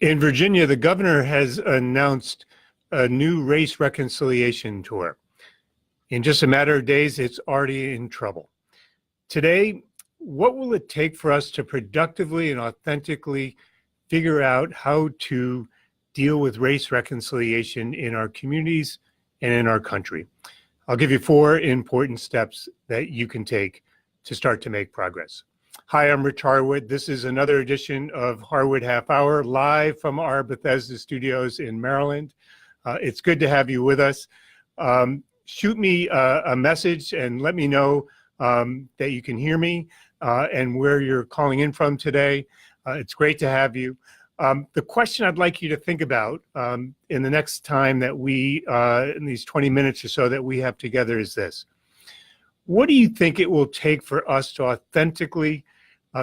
In Virginia, the governor has announced a new race reconciliation tour. In just a matter of days, it's already in trouble. Today, what will it take for us to productively and authentically figure out how to deal with race reconciliation in our communities and in our country? I'll give you 4 important steps that you can take to start to make progress. Hi, I'm Rich Harwood. This is another edition of Harwood Half Hour, live from our Bethesda studios in Maryland. It's good to have you with us. Shoot me a message and let me know that you can hear me and where you're calling in from today. It's great to have you. The question I'd like you to think about in the next time that we, in these 20 minutes or so that we have together is this. What do you think it will take for us to authentically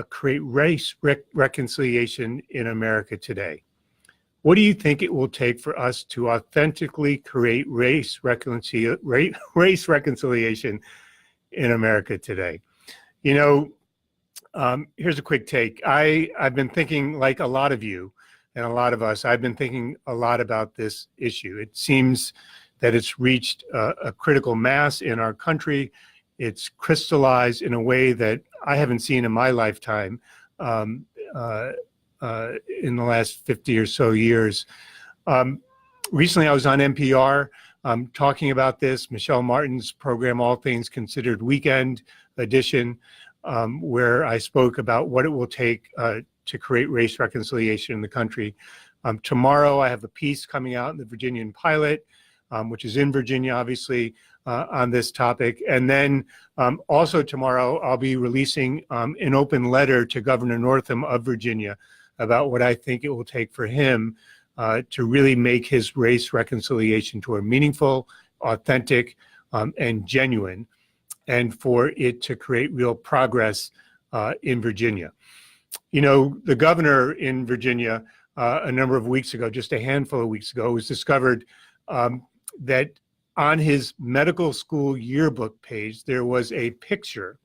create race reconciliation in America today? What do you think it will take for us to authentically create race reconciliation in America today? You know, here's a quick take. I've been thinking, like a lot of you and a lot of us, I've been thinking a lot about this issue. It seems that it's reached a critical mass in our country. It's crystallized in a way that I haven't seen in my lifetime in the last 50 or so years. Recently, I was on NPR talking about this, Michelle Martin's program, All Things Considered Weekend Edition, where I spoke about what it will take to create race reconciliation in the country. Tomorrow, I have a piece coming out in the Virginian Pilot, which is in Virginia, obviously, on this topic. And then also tomorrow, I'll be releasing an open letter to Governor Northam of Virginia about what I think it will take for him to really make his race reconciliation tour meaningful, authentic, and genuine, and for it to create real progress in Virginia. You know, the governor in Virginia a number of weeks ago, just a handful of weeks ago, was discovered that on his medical school yearbook page, there was a picture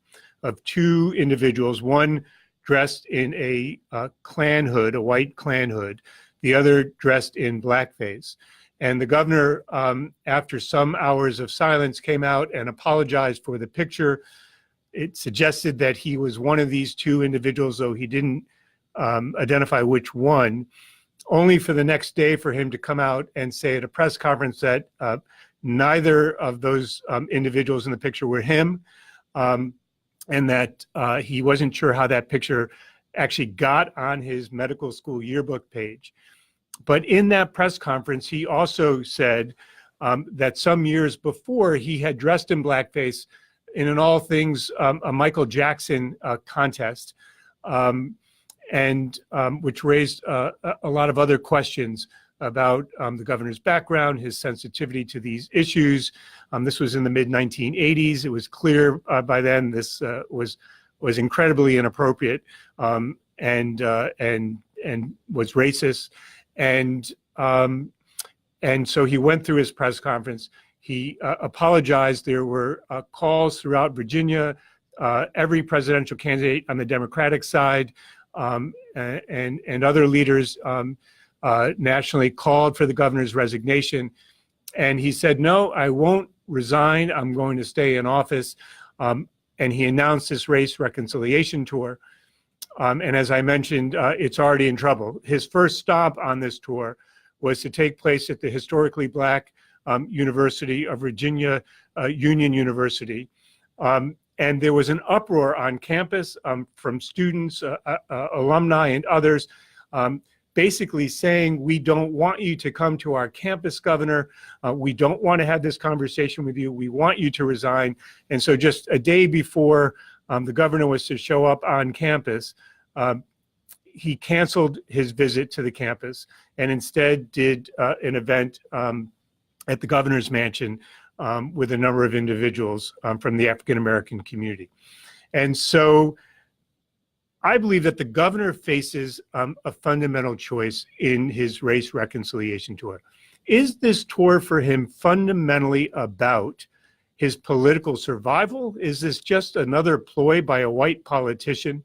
of 2 individuals, one dressed in a Klan hood, a white Klan hood, the other dressed in blackface. And the governor, after some hours of silence, came out and apologized for the picture. It suggested that he was one of these 2 individuals, though he didn't identify which one, only for the next day for him to come out and say at a press conference that neither of those individuals in the picture were him, and that he wasn't sure how that picture actually got on his medical school yearbook page. But in that press conference, he also said that some years before he had dressed in blackface in an All Things a Michael Jackson contest, and which raised a lot of other questions about the governor's background, his sensitivity to these issues. This was in the mid-1980s. It was clear by then this was incredibly inappropriate and was racist. And so he went through his press conference. He apologized. There were calls throughout Virginia. Every presidential candidate on the Democratic side and other leaders nationally called for the governor's resignation. And he said, no, I won't resign. I'm going to stay in office. And he announced this race reconciliation tour. And as I mentioned, it's already in trouble. His first stop on this tour was to take place at the historically Black University of Virginia, Union University. And there was an uproar on campus from students, alumni, and others, basically saying, we don't want you to come to our campus, Governor. We don't want to have this conversation with you. We want you to resign. And so just a day before the governor was to show up on campus, he canceled his visit to the campus and instead did an event at the governor's mansion with a number of individuals from the African-American community. And so I believe that the governor faces a fundamental choice in his race reconciliation tour. Is this tour for him fundamentally about his political survival? Is this just another ploy by a white politician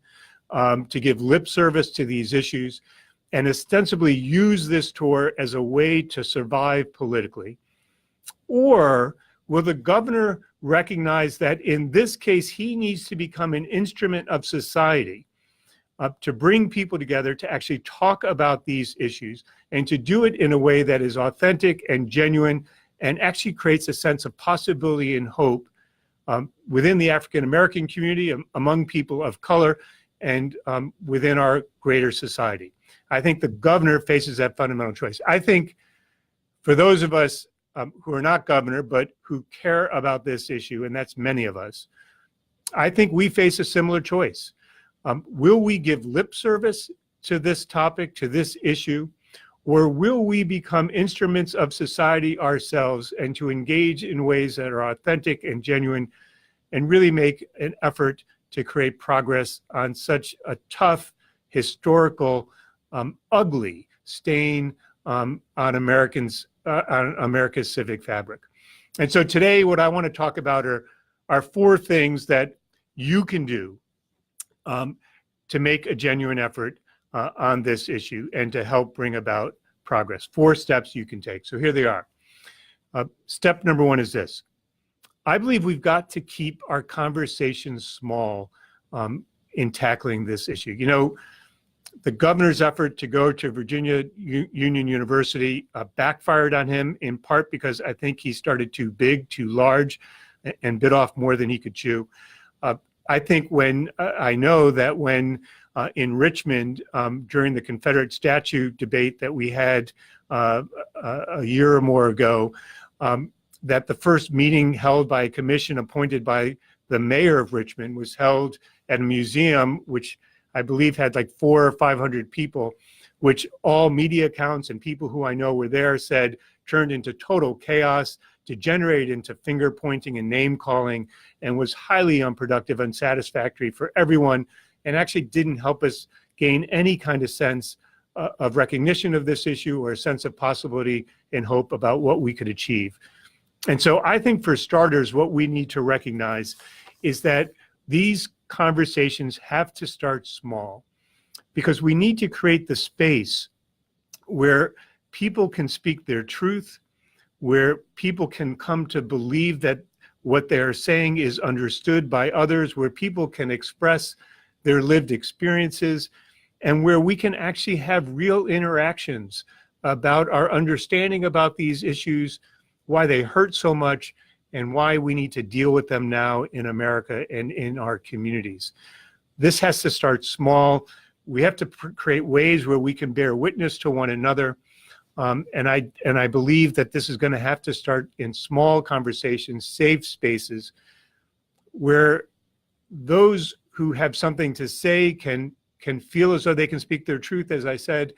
to give lip service to these issues? and ostensibly use this tour as a way to survive politically? Or will the governor recognize that in this case, he needs to become an instrument of society to bring people together to actually talk about these issues and to do it in a way that is authentic and genuine and actually creates a sense of possibility and hope within the African-American community, among people of color, and within our greater society? I think the governor faces that fundamental choice. I think for those of us who are not governor, but who care about this issue, and that's many of us, I think we face a similar choice. Will we give lip service to this topic, to this issue, or will we become instruments of society ourselves and to engage in ways that are authentic and genuine and really make an effort to create progress on such a tough, historical, ugly stain on America's civic fabric? And so today, what I want to talk about are 4 things that you can do to make a genuine effort on this issue and to help bring about progress. 4 steps you can take. So here they are. Step number 1 is this. I believe we've got to keep our conversations small in tackling this issue. You know, the governor's effort to go to Virginia Union University backfired on him, in part because I think he started too big, too large, and bit off more than he could chew. I think I know that when in Richmond during the Confederate statue debate that we had a year or more ago, that the first meeting held by a commission appointed by the mayor of Richmond was held at a museum, which I believe had like 400 or 500 people, which all media accounts and people who I know were there said turned into total chaos, degenerated into finger pointing and name calling, and was highly unproductive, unsatisfactory for everyone, and actually didn't help us gain any kind of sense of recognition of this issue or a sense of possibility and hope about what we could achieve. And so I think for starters, what we need to recognize is that these conversations have to start small, because we need to create the space where people can speak their truth, where people can come to believe that what they're saying is understood by others, where people can express their lived experiences, and where we can actually have real interactions about our understanding about these issues, why they hurt so much, and why we need to deal with them now in America and in our communities. This has to start small. We have to create ways where we can bear witness to one another. And I believe that this is going to have to start in small conversations, safe spaces, where those who have something to say can feel as though they can speak their truth, as I said,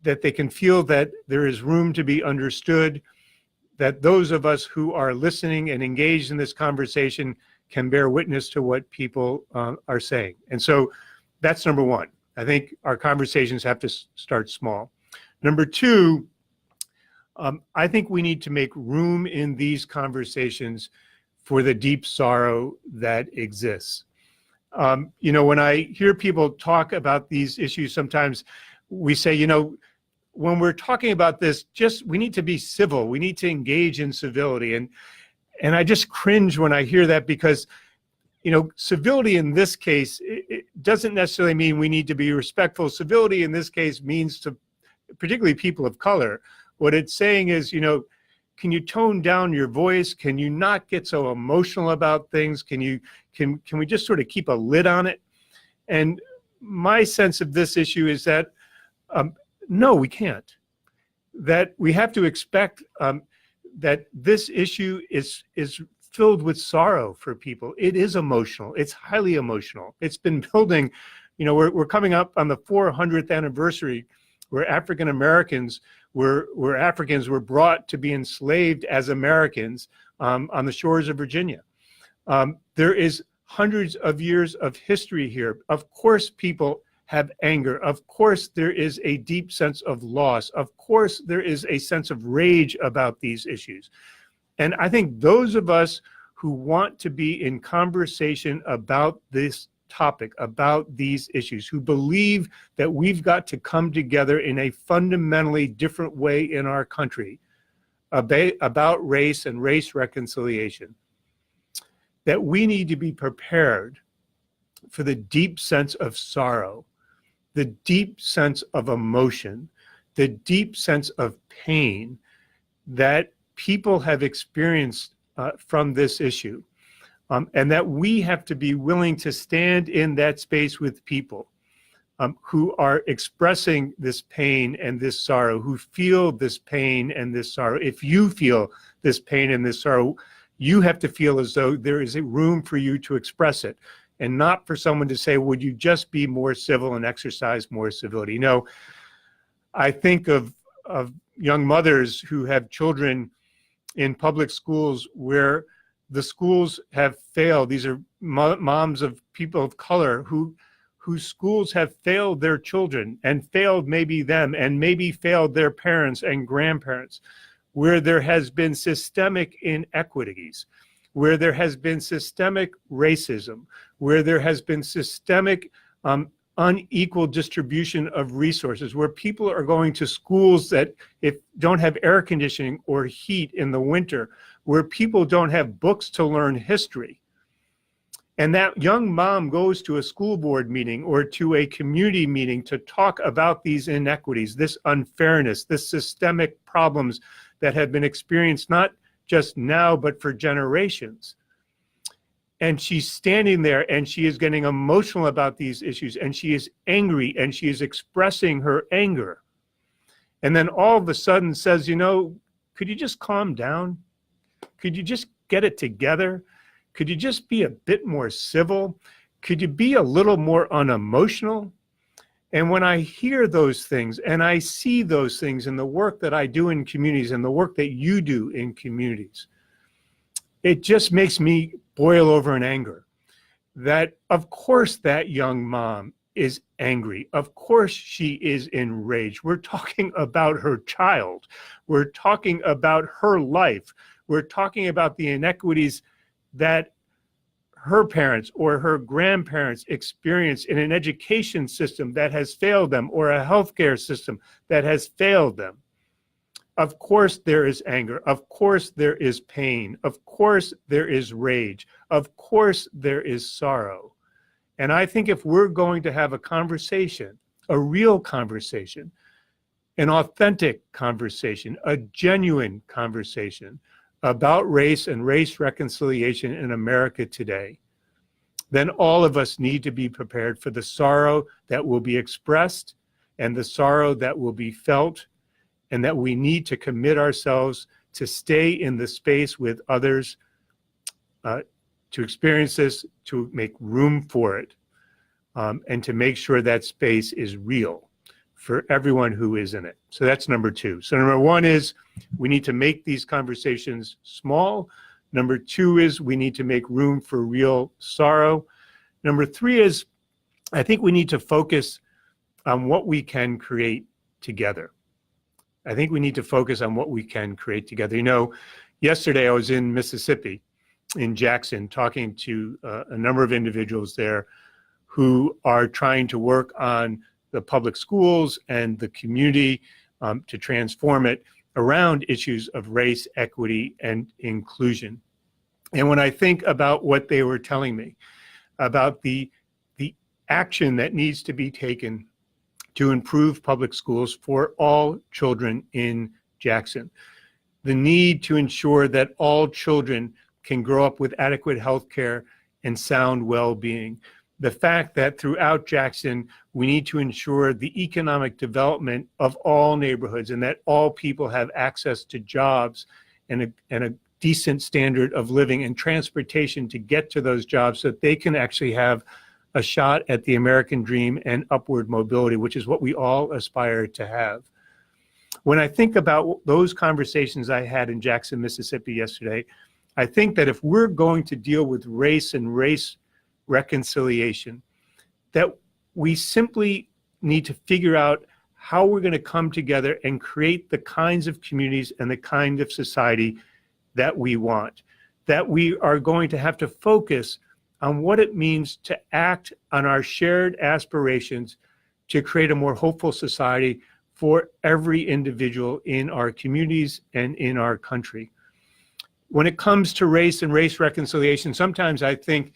that they can feel that there is room to be understood, that those of us who are listening and engaged in this conversation can bear witness to what people are saying. And so that's number 1. I think our conversations have to start small. Number 2, I think we need to make room in these conversations for the deep sorrow that exists. You know, when I hear people talk about these issues, sometimes we say, you know, when we're talking about this, we need to be civil. We need to engage in civility. And I just cringe when I hear that, because, you know, civility in this case, it doesn't necessarily mean we need to be respectful. Civility in this case means to particularly people of color. What it's saying is, you know, can you tone down your voice? Can you not get so emotional about things? Can we just sort of keep a lid on it? And my sense of this issue is that no, we can't. That we have to expect that this issue is filled with sorrow for people. It is emotional. It's highly emotional. It's been building. You know, we're coming up on the 400th anniversary where African Americans were brought to be enslaved as Americans on the shores of Virginia. There is hundreds of years of history here. Of course, people have anger. Of course, there is a deep sense of loss. Of course, there is a sense of rage about these issues. And I think those of us who want to be in conversation about this topic, about these issues, who believe that we've got to come together in a fundamentally different way in our country about race and race reconciliation, that we need to be prepared for the deep sense of sorrow, the deep sense of emotion, the deep sense of pain that people have experienced from this issue. And that we have to be willing to stand in that space with people who are expressing this pain and this sorrow, who feel this pain and this sorrow. If you feel this pain and this sorrow, you have to feel as though there is a room for you to express it, and not for someone to say, would you just be more civil and exercise more civility? You know, I think of young mothers who have children in public schools where the schools have failed. These are moms of people of color whose schools have failed their children, and failed maybe them, and maybe failed their parents and grandparents, where there has been systemic inequities, where there has been systemic racism, where there has been systemic unequal distribution of resources, where people are going to schools that don't have air conditioning or heat in the winter, where people don't have books to learn history. And that young mom goes to a school board meeting or to a community meeting to talk about these inequities, this unfairness, this systemic problems that have been experienced not just now, but for generations. And she's standing there and she is getting emotional about these issues, and she is angry and she is expressing her anger. And then all of a sudden says, you know, could you just calm down? Could you just get it together? Could you just be a bit more civil? Could you be a little more unemotional? And when I hear those things and I see those things in the work that I do in communities and the work that you do in communities, it just makes me boil over in anger. That of course that young mom is angry. Of course she is enraged. We're talking about her child. We're talking about her life. We're talking about the inequities that her parents or her grandparents experienced in an education system that has failed them, or a healthcare system that has failed them. Of course there is anger. Of course there is pain. Of course there is rage. Of course there is sorrow. And I think if we're going to have a conversation, a real conversation, an authentic conversation, a genuine conversation about race and race reconciliation in America today, then all of us need to be prepared for the sorrow that will be expressed and the sorrow that will be felt, and that we need to commit ourselves to stay in the space with others, to experience this, to make room for it, and to make sure that space is real for everyone who is in it. So that's number two. So number one is we need to make these conversations small. Number two is we need to make room for real sorrow. Number three is I think we need to focus on what we can create together. I think we need to focus on what we can create together. You know, yesterday I was in Mississippi, in Jackson, talking to a number of individuals there who are trying to work on the public schools and the community to transform it around issues of race, equity, and inclusion. And when I think about what they were telling me about the action that needs to be taken to improve public schools for all children in Jackson, the need to ensure that all children can grow up with adequate health care and sound well-being, the fact that throughout Jackson, we need to ensure the economic development of all neighborhoods and that all people have access to jobs and a decent standard of living and transportation to get to those jobs so that they can actually have a shot at the American dream and upward mobility, which is what we all aspire to have. When I think about those conversations I had in Jackson, Mississippi yesterday, I think that if we're going to deal with race and race reconciliation, that we simply need to figure out how we're going to come together and create the kinds of communities and the kind of society that we want, that we are going to have to focus on what it means to act on our shared aspirations to create a more hopeful society for every individual in our communities and in our country. When it comes to race and race reconciliation, sometimes I think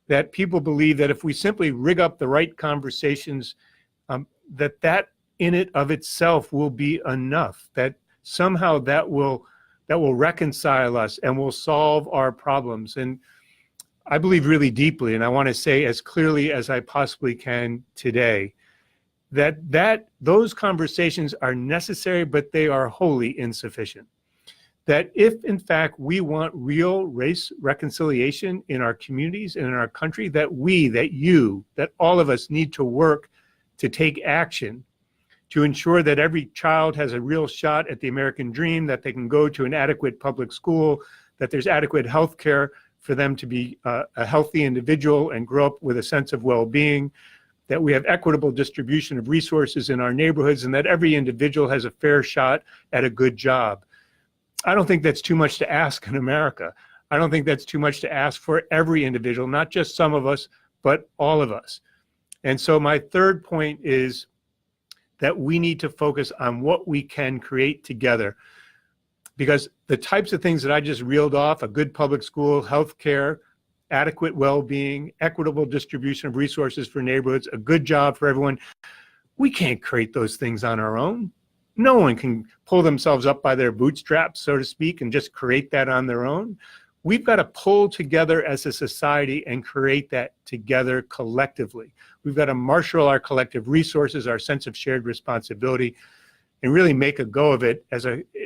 that people believe that if we simply rig up the right conversations, that in it of itself will be enough, that somehow that will reconcile us and will solve our problems. And I believe really deeply, and I want to say as clearly as I possibly can today, that those conversations are necessary, but they are wholly insufficient. That if in fact we want real race reconciliation in our communities and in our country, that all of us need to work to take action to ensure that every child has a real shot at the American dream, that they can go to an adequate public school, that there's adequate health care for them to be a healthy individual and grow up with a sense of well-being, that we have equitable distribution of resources in our neighborhoods, and that every individual has a fair shot at a good job. I don't think that's too much to ask in America. I don't think that's too much to ask for every individual, not just some of us, but all of us. And so my third point is that we need to focus on what we can create together, because the types of things that I just reeled off, a good public school, health care, adequate well-being, equitable distribution of resources for neighborhoods, a good job for everyone, we can't create those things on our own. No one can pull themselves up by their bootstraps, so to speak, and just create that on their own. We've got to pull together as a society and create that together collectively. We've got to marshal our collective resources, our sense of shared responsibility, and really make a go of it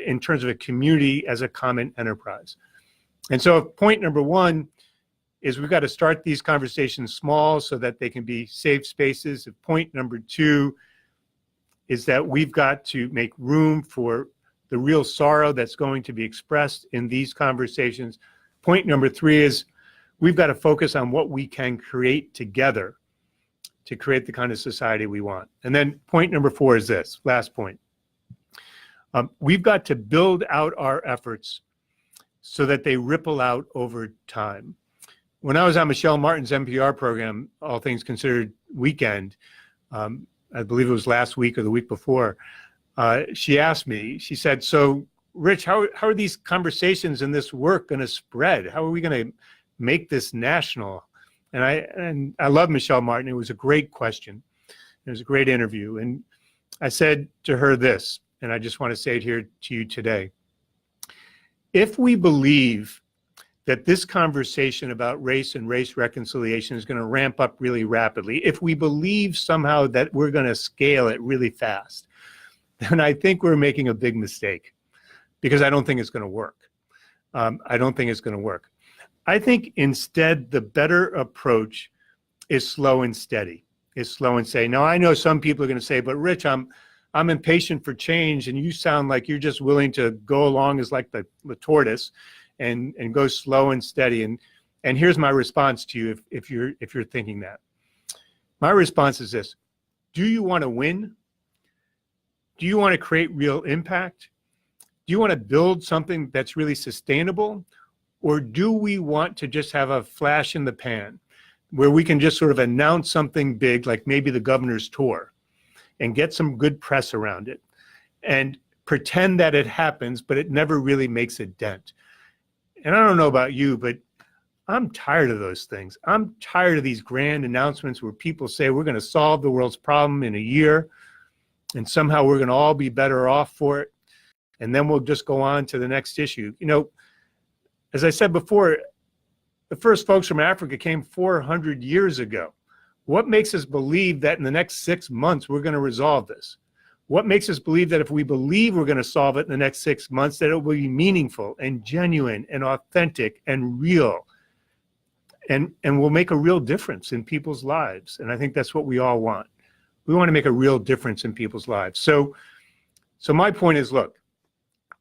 in terms of a community as a common enterprise. And so point number one is we've got to start these conversations small so that they can be safe spaces. Point number two is that we've got to make room for the real sorrow that's going to be expressed in these conversations. Point number three is we've got to focus on what we can create together to create the kind of society we want. And then point number four is this, last point. We've got to build out our efforts so that they ripple out over time. When I was on Michelle Martin's NPR program, All Things Considered Weekend, I believe it was last week or the week before, she asked me, she said, so Rich, how are these conversations and this work going to spread? How are we going to make this national? And I love Michelle Martin. It was a great question. It was a great interview. And I said to her this, and I just want to say it here to you today. If we believe that this conversation about race and race reconciliation is going to ramp up really rapidly, if we believe somehow that we're going to scale it really fast, then I think we're making a big mistake, because I don't think it's going to work. I don't think it's going to work. I think instead the better approach is slow and steady, is slow and steady. Now I know some people are going to say, but Rich, I'm impatient for change, and you sound like you're just willing to go along as like the tortoise and go slow and steady. And here's my response to you if you're thinking that. My response is this: do you want to win? Do you want to create real impact? Do you want to build something that's really sustainable? Or do we want to just have a flash in the pan where we can just sort of announce something big, like maybe the governor's tour, and get some good press around it and pretend that it happens, but it never really makes a dent? And I don't know about you, but I'm tired of those things. I'm tired of these grand announcements where people say we're going to solve the world's problem in a year and somehow we're going to all be better off for it. And then we'll just go on to the next issue. You know, as I said before, the first folks from Africa came 400 years ago. What makes us believe that in the next 6 months we're going to resolve this? What makes us believe that if we believe we're going to solve it in the next 6 months, that it will be meaningful and genuine and authentic and real and will make a real difference in people's lives? And I think that's what we all want. We want to make a real difference in people's lives. So my point is, look,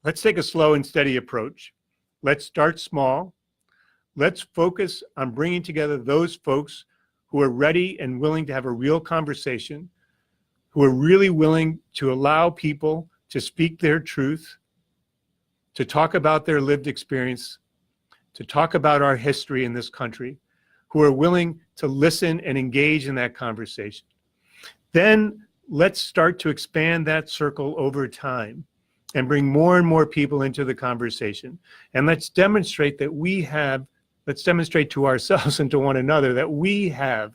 let's take a slow and steady approach. Let's start small. Let's focus on bringing together those folks who are ready and willing to have a real conversation, who are really willing to allow people to speak their truth, to talk about their lived experience, to talk about our history in this country, who are willing to listen and engage in that conversation. Then let's start to expand that circle over time and bring more and more people into the conversation. And let's demonstrate to ourselves and to one another that we have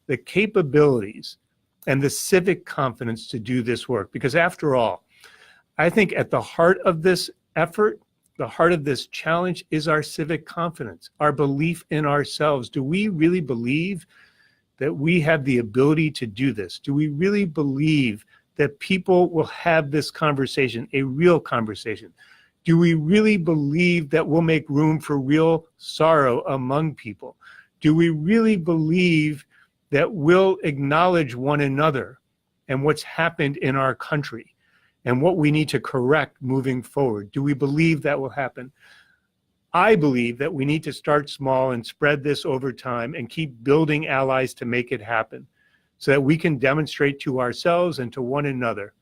the capabilities and the civic confidence to do this work. Because after all, I think at the heart of this effort, the heart of this challenge is our civic confidence, our belief in ourselves. Do we really believe that we have the ability to do this? Do we really believe that people will have this conversation, a real conversation? Do we really believe that we'll make room for real sorrow among people? Do we really believe that we'll acknowledge one another and what's happened in our country and what we need to correct moving forward? Do we believe that will happen? I believe that we need to start small and spread this over time and keep building allies to make it happen so that we can demonstrate to ourselves and to one another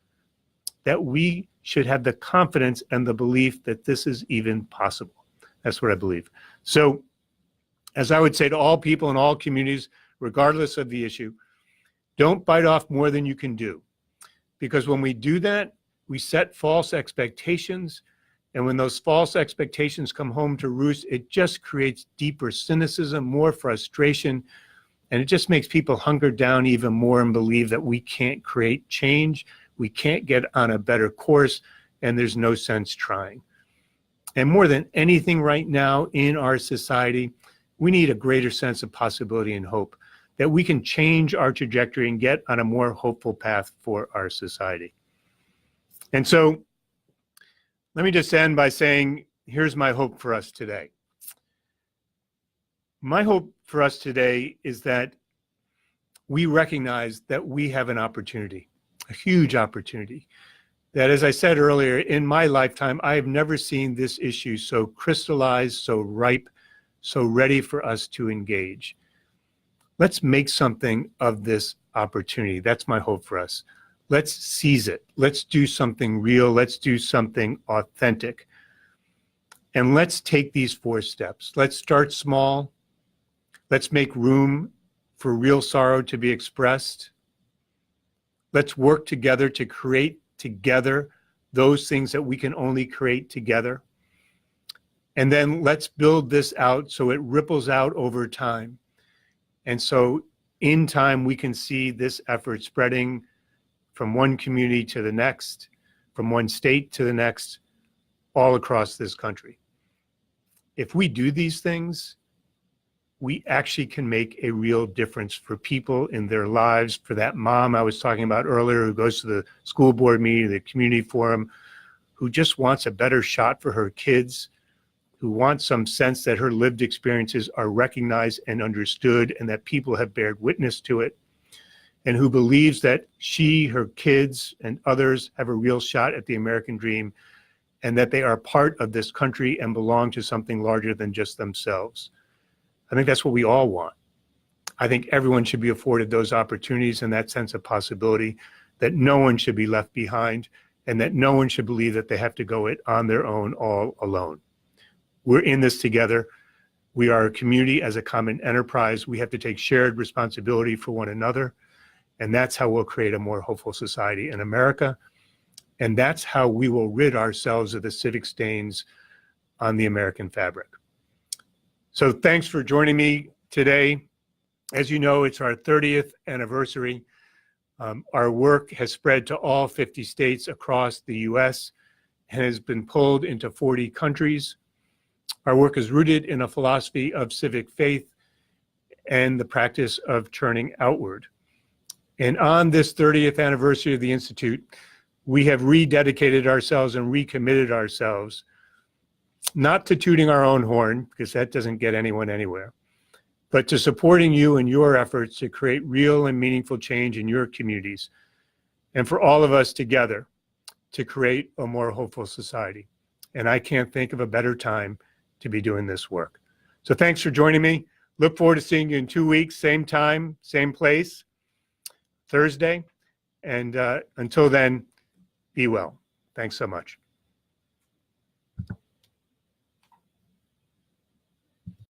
that we should have the confidence and the belief that this is even possible. That's what I believe. So, as I would say to all people in all communities, regardless of the issue, don't bite off more than you can do. Because when we do that, we set false expectations. And when those false expectations come home to roost, it just creates deeper cynicism, more frustration, and it just makes people hunker down even more and believe that we can't create change, we can't get on a better course, and there's no sense trying. And more than anything right now in our society, we need a greater sense of possibility and hope that we can change our trajectory and get on a more hopeful path for our society. And so, let me just end by saying, here's my hope for us today. My hope for us today is that we recognize that we have an opportunity, a huge opportunity, that, as I said earlier, in my lifetime, I have never seen this issue so crystallized, so ripe, so ready for us to engage. Let's make something of this opportunity. That's my hope for us. Let's seize it. Let's do something real. Let's do something authentic. And let's take these 4 steps. Let's start small. Let's make room for real sorrow to be expressed. Let's work together to create together those things that we can only create together. And then let's build this out so it ripples out over time. And so in time, we can see this effort spreading from one community to the next, from one state to the next, all across this country. If we do these things, we actually can make a real difference for people in their lives, for that mom I was talking about earlier who goes to the school board meeting, the community forum, who just wants a better shot for her kids, who wants some sense that her lived experiences are recognized and understood and that people have bared witness to it, and who believes that she, her kids, and others have a real shot at the American dream and that they are part of this country and belong to something larger than just themselves. I think that's what we all want. I think everyone should be afforded those opportunities and that sense of possibility, that no one should be left behind and that no one should believe that they have to go it on their own, all alone. We're in this together. We are a community as a common enterprise. We have to take shared responsibility for one another. And that's how we'll create a more hopeful society in America. And that's how we will rid ourselves of the civic stains on the American fabric. So thanks for joining me today. As you know, it's our 30th anniversary. Our work has spread to all 50 states across the US and has been pulled into 40 countries. Our work is rooted in a philosophy of civic faith and the practice of turning outward. And on this 30th anniversary of the Institute, we have rededicated ourselves and recommitted ourselves, not to tooting our own horn, because that doesn't get anyone anywhere, but to supporting you in your efforts to create real and meaningful change in your communities, and for all of us together to create a more hopeful society. And I can't think of a better time to be doing this work. So thanks for joining me. Look forward to seeing you in 2 weeks, same time, same place, Thursday. And until then, be well. Thanks so much.